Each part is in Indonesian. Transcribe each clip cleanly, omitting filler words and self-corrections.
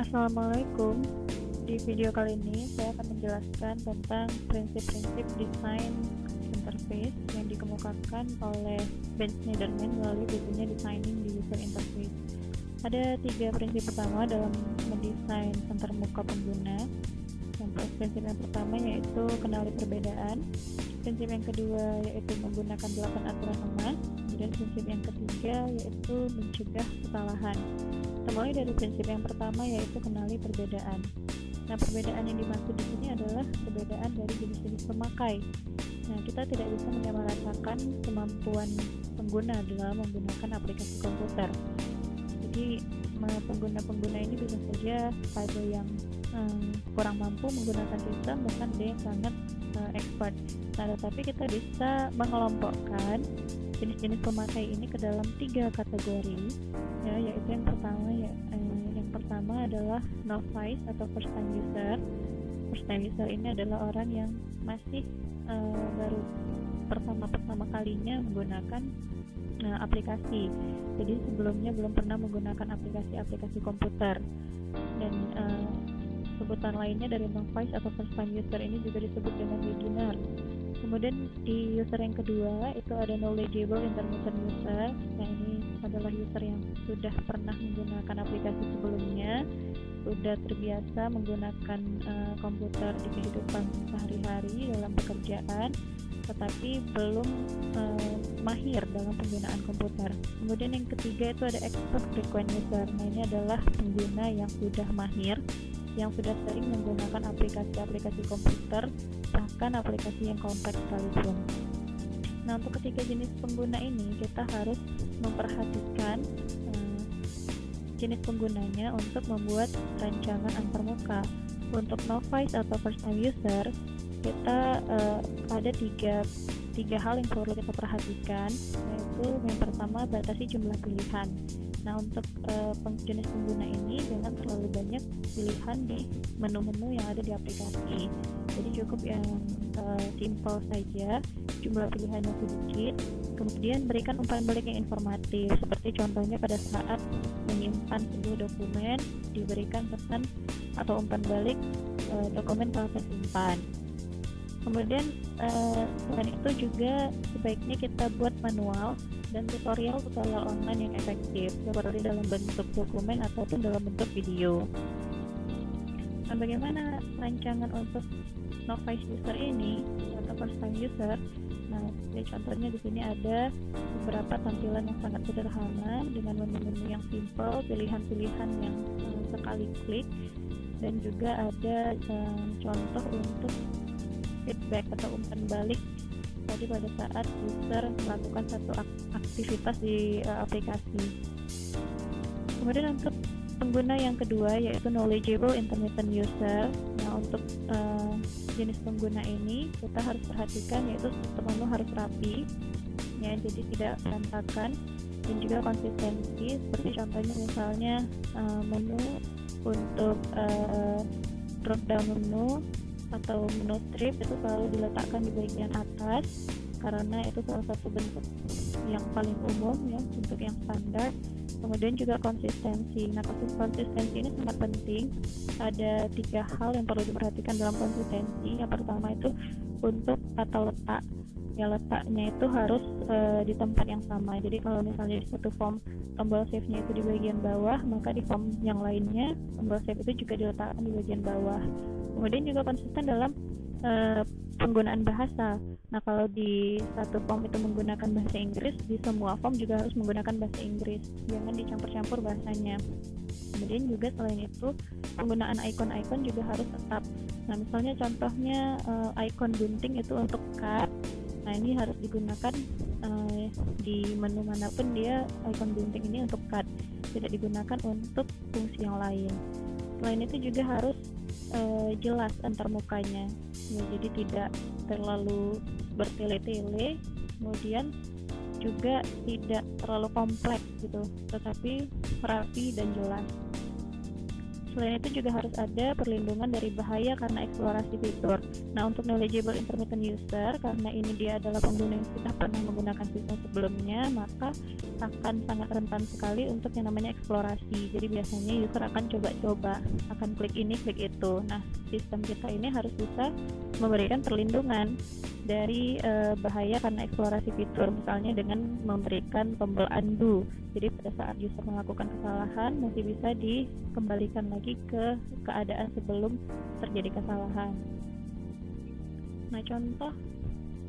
Assalamualaikum. Di video kali ini saya akan menjelaskan tentang prinsip-prinsip desain interface yang dikemukakan oleh Ben Shneiderman melalui bukunya Designing the User Interface. Ada 3 prinsip utama dalam mendesain center muka pengguna. Prinsip yang pertama yaitu kenali perbedaan. Prinsip yang kedua yaitu menggunakan 8 aturan emas. Kemudian prinsip yang ketiga yaitu mencegah kesalahan. Kita mulai dari prinsip yang pertama yaitu kenali perbedaan. Nah, perbedaan yang dimaksud di sini adalah perbedaan dari jenis-jenis pemakai. Nah, kita tidak bisa menyamaratakan kemampuan pengguna dalam menggunakan aplikasi komputer. Jadi pengguna-pengguna ini bisa saja ada yang kurang mampu menggunakan sistem, bahkan ada yang sangat expert. Nah, tetapi kita bisa mengelompokkan jenis-jenis pemakai ini ke dalam 3 kategori, ya, yaitu yang pertama adalah novice atau first time user. First time user ini adalah orang yang masih baru pertama kalinya menggunakan aplikasi. Jadi sebelumnya belum pernah menggunakan aplikasi komputer. Dan sebutan lainnya dari novice atau first time user ini juga disebut dengan beginner. Kemudian di user yang kedua itu ada knowledgeable intermediate user. Nah, ini adalah user yang sudah pernah menggunakan aplikasi sebelumnya, sudah terbiasa menggunakan komputer di kehidupan sehari-hari dalam pekerjaan, tetapi belum mahir dalam penggunaan komputer. Kemudian yang ketiga itu ada expert frequent user. Nah, ini adalah pengguna yang sudah mahir, yang sudah sering menggunakan aplikasi komputer, bahkan aplikasi yang kompleks sekalipun. Nah, untuk ketiga jenis pengguna ini kita harus memperhatikan jenis penggunanya untuk membuat rancangan antarmuka. Untuk novice atau first time user, kita ada tiga hal yang perlu kita perhatikan, yaitu yang pertama batasi jumlah pilihan. Nah, untuk jenis pengguna ini jangan terlalu banyak pilihan di menu-menu yang ada di aplikasi. Jadi cukup yang simple saja, jumlah pilihannya sedikit. Kemudian berikan umpan balik yang informatif, seperti contohnya pada saat menyimpan sebuah dokumen, diberikan pesan atau umpan balik dokumen telah tersimpan. Kemudian selain itu juga sebaiknya kita buat manual dan tutorial online yang efektif, seperti dalam bentuk dokumen ataupun dalam bentuk video. Nah, bagaimana rancangan untuk novice user ini atau first time user? Nah, contohnya di sini ada beberapa tampilan yang sangat sederhana dengan menu-menu yang simple, pilihan-pilihan yang sekali klik, dan juga ada contoh untuk feedback atau umpan balik tadi pada saat user melakukan satu aktivitas di aplikasi. Kemudian untuk pengguna yang kedua yaitu knowledgeable intermittent user. Nah, untuk jenis pengguna ini kita harus perhatikan yaitu sistem menu harus rapi, ya, jadi tidak berantakan, dan juga konsistensi, seperti contohnya misalnya menu untuk drop down menu atau menu strip itu selalu diletakkan di bagian atas karena itu salah satu bentuk yang paling umum, ya, bentuk yang standar. Kemudian juga konsistensi. Nah, konsistensi ini sangat penting. Ada 3 hal yang perlu diperhatikan dalam konsistensi. Yang pertama itu untuk tata letak. Ya, letaknya itu harus di tempat yang sama. Jadi kalau misalnya di satu form tombol save-nya itu di bagian bawah, maka di form yang lainnya tombol save itu juga diletakkan di bagian bawah. Kemudian juga konsisten dalam penggunaan bahasa. Nah, kalau di satu form itu menggunakan bahasa Inggris, di semua form juga harus menggunakan bahasa Inggris. Jangan dicampur-campur bahasanya. Kemudian juga selain itu, penggunaan icon-icon juga harus tetap. Nah, misalnya contohnya icon gunting itu untuk cut. Nah, ini harus digunakan di menu manapun dia icon gunting ini untuk cut. Tidak digunakan untuk fungsi yang lain. Selain itu juga harus jelas antarmukanya, ya, jadi tidak terlalu bertele-tele, kemudian juga tidak terlalu kompleks gitu, tetapi rapi dan jelas. Selain itu juga harus ada perlindungan dari bahaya karena eksplorasi fitur. Nah, untuk knowledgeable intermittent user, karena ini dia adalah pengguna yang sudah pernah menggunakan sistem sebelumnya, maka akan sangat rentan sekali untuk yang namanya eksplorasi. Jadi biasanya user akan coba-coba, akan klik ini, klik itu. Nah, sistem kita ini harus bisa memberikan perlindungan dari bahaya karena eksplorasi fitur, misalnya dengan memberikan tombol undo. Jadi pada saat user melakukan kesalahan masih bisa dikembalikan lagi ke keadaan sebelum terjadi kesalahan. Nah, contoh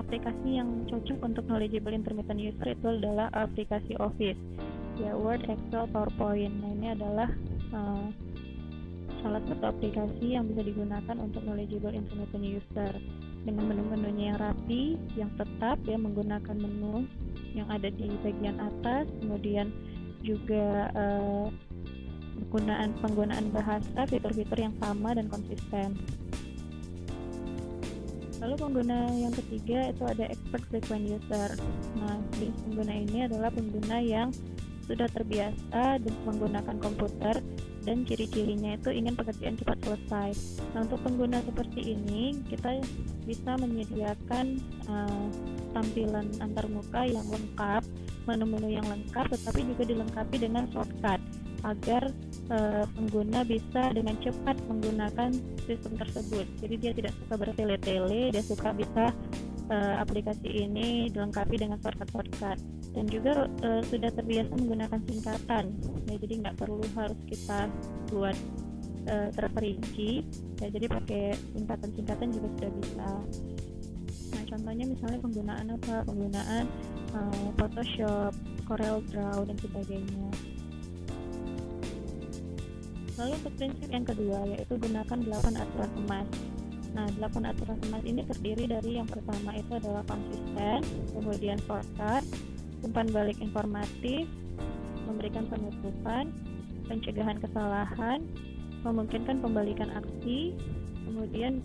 aplikasi yang cocok untuk knowledgeable intermittent user itu adalah aplikasi Office, ya, Word, Excel, PowerPoint. Nah, ini adalah salah satu aplikasi yang bisa digunakan untuk knowledgeable intermittent user dengan menu-menunya yang rapi, yang tetap, ya, menggunakan menu yang ada di bagian atas, kemudian juga penggunaan bahasa, fitur-fitur yang sama dan konsisten. Lalu pengguna yang ketiga itu ada expert frequent user. Nah, jenis pengguna ini adalah pengguna yang sudah terbiasa menggunakan komputer dan ciri-cirinya itu ingin pekerjaan cepat selesai. Nah, untuk pengguna seperti ini kita bisa menyediakan tampilan antarmuka yang lengkap, menu-menu yang lengkap, tetapi juga dilengkapi dengan shortcut agar pengguna bisa dengan cepat menggunakan sistem tersebut. Jadi dia tidak suka bertele-tele, dia suka bisa aplikasi ini dilengkapi dengan shortcut dan juga sudah terbiasa menggunakan singkatan, ya, jadi nggak perlu harus kita buat terperinci, ya, jadi pakai singkatan juga sudah bisa. Nah, contohnya misalnya penggunaan Photoshop, Corel Draw dan sebagainya. Lalu untuk prinsip yang kedua yaitu gunakan 8 aturan emas. Nah, 8 aturan emas ini terdiri dari yang pertama itu adalah konsisten, kemudian shortcut, umpan balik informatif, memberikan penutupan, pencegahan kesalahan, memungkinkan pembalikan aksi, kemudian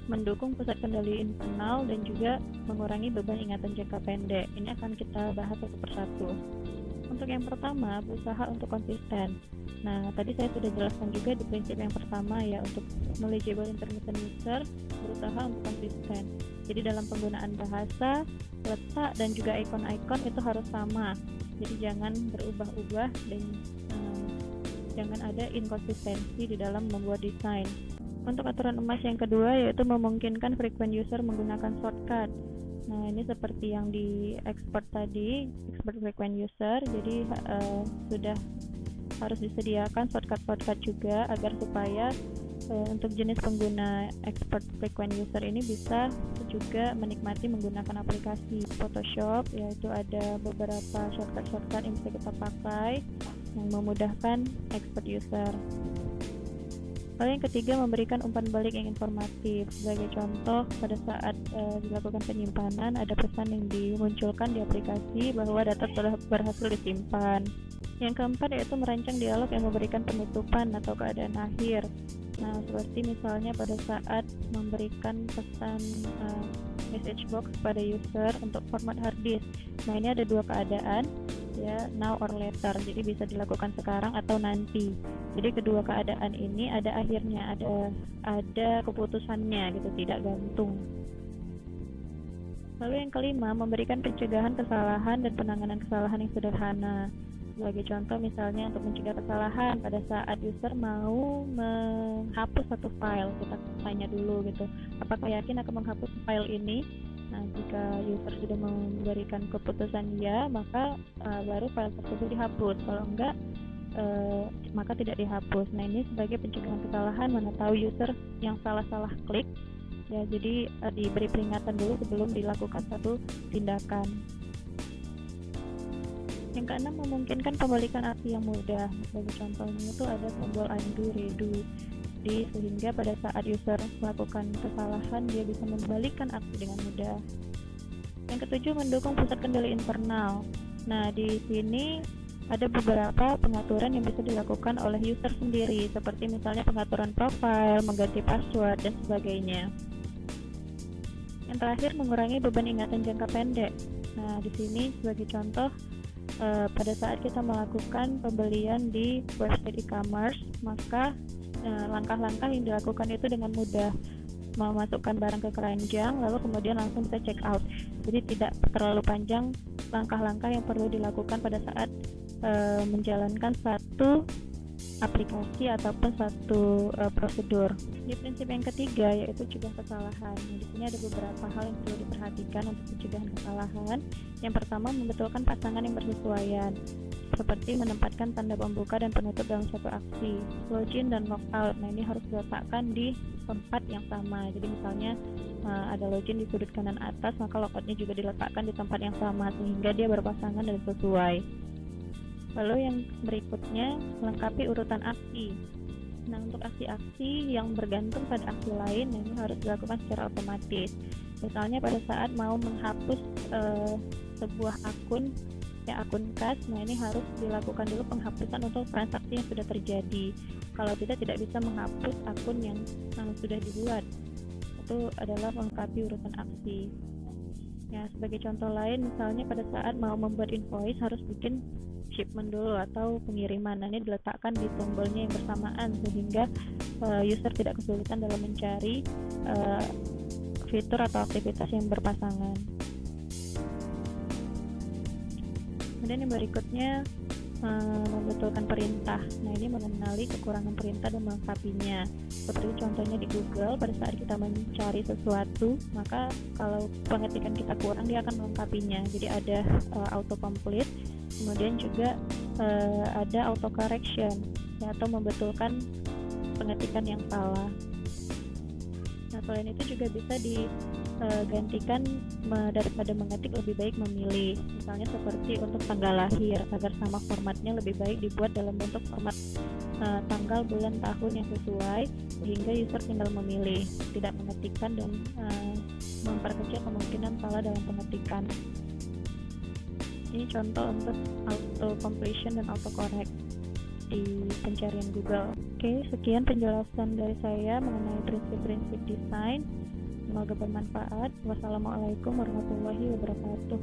mendukung pusat kendali internal dan juga mengurangi beban ingatan jangka pendek. Ini akan kita bahas satu persatu. Untuk yang pertama, berusaha untuk konsisten. Nah, tadi saya sudah jelaskan juga di prinsip yang pertama, ya, untuk knowledgeable intermittent user berusaha untuk konsisten. Jadi dalam penggunaan bahasa, letak dan juga ikon-ikon itu harus sama. Jadi jangan berubah-ubah dan jangan ada inkonsistensi di dalam membuat desain. Untuk aturan emas yang kedua yaitu memungkinkan frequent user menggunakan shortcut. Nah, ini seperti yang di expert tadi, expert frequent user, jadi sudah harus disediakan shortcut juga agar supaya untuk jenis pengguna expert frequent user ini bisa juga menikmati menggunakan aplikasi Photoshop, yaitu ada beberapa shortcut yang bisa kita pakai yang memudahkan expert user. Lalu yang ketiga, memberikan umpan balik yang informatif. Sebagai contoh, pada saat dilakukan penyimpanan, ada pesan yang dimunculkan di aplikasi bahwa data telah berhasil disimpan. Yang keempat yaitu merancang dialog yang memberikan penutupan atau keadaan akhir. Nah, seperti misalnya pada saat memberikan pesan message box pada user untuk format hard disk. Nah, ini ada dua keadaan, ya, now or later. Jadi bisa dilakukan sekarang atau nanti. Jadi kedua keadaan ini ada akhirnya, ada keputusannya gitu, tidak gantung. Lalu yang kelima, memberikan pencegahan kesalahan dan penanganan kesalahan yang sederhana. Sebagai contoh misalnya untuk mencegah kesalahan pada saat user mau menghapus satu file, kita tanya dulu gitu, apakah yakin akan menghapus file ini? Nah, jika user sudah memberikan keputusan ya, maka baru file tersebut dihapus. Kalau enggak, maka tidak dihapus. Nah, ini sebagai pencegahan kesalahan, mana tahu user yang salah klik, ya, jadi diberi peringatan dulu sebelum dilakukan satu tindakan. Yang keenam, memungkinkan pembalikan aksi yang mudah. Sebagai contohnya itu ada tombol undo, redo. Jadi sehingga pada saat user melakukan kesalahan dia bisa membalikkan aksi dengan mudah. Yang ketujuh, mendukung pusat kendali internal. Nah, di sini ada beberapa pengaturan yang bisa dilakukan oleh user sendiri, seperti misalnya pengaturan profil, mengganti password dan sebagainya. Yang terakhir, mengurangi beban ingatan jangka pendek. Nah, di sini sebagai contoh, pada saat kita melakukan pembelian di website e-commerce, maka langkah-langkah yang dilakukan itu dengan mudah, memasukkan barang ke keranjang lalu kemudian langsung bisa check out. Jadi tidak terlalu panjang langkah-langkah yang perlu dilakukan pada saat menjalankan satu aplikasi ataupun satu prosedur. Di prinsip yang ketiga yaitu cegah kesalahan. Di sini ada beberapa hal yang perlu diperhatikan untuk pencegahan kesalahan. Yang pertama, membetulkan pasangan yang bersesuaian, seperti menempatkan tanda pembuka dan penutup dalam suatu aksi. Login dan logout, nah ini harus diletakkan di tempat yang sama. Jadi misalnya ada login di sudut kanan atas, maka logoutnya juga diletakkan di tempat yang sama sehingga dia berpasangan dan sesuai. Lalu yang berikutnya, melengkapi urutan aksi. Nah, untuk aksi-aksi yang bergantung pada aksi lain, ini harus dilakukan secara otomatis. Misalnya pada saat mau menghapus sebuah akun, akun kas, nah ini harus dilakukan dulu penghapusan untuk transaksi yang sudah terjadi. Kalau tidak bisa menghapus akun yang sudah dibuat. Itu adalah melengkapi urutan aksi. Ya, sebagai contoh lain, misalnya pada saat mau membuat invoice harus bikin shipment dulu atau pengiriman. Nah, ini diletakkan di tombolnya yang bersamaan sehingga user tidak kesulitan dalam mencari fitur atau aktivitas yang berpasangan. Kemudian yang berikutnya, membetulkan perintah. Nah, ini mengenali kekurangan perintah dan melengkapinya. Seperti contohnya di Google, pada saat kita mencari sesuatu, maka kalau pengetikan kita kurang, dia akan melengkapinya. Jadi ada autocomplete, kemudian juga ada autocorrection, atau membetulkan pengetikan yang salah. Nah, selain itu juga bisa digantikan daripada mengetik, lebih baik memilih. Misalnya seperti untuk tanggal lahir, agar sama formatnya lebih baik dibuat dalam bentuk format tanggal, bulan, tahun yang sesuai, sehingga user tinggal memilih, tidak mengetikkan dan memperkecil kemungkinan salah dalam pengetikan. Ini contoh untuk auto completion dan autocorrect di pencarian Google. Oke, sekian penjelasan dari saya mengenai prinsip-prinsip desain. Semoga bermanfaat. Wassalamualaikum warahmatullahi wabarakatuh.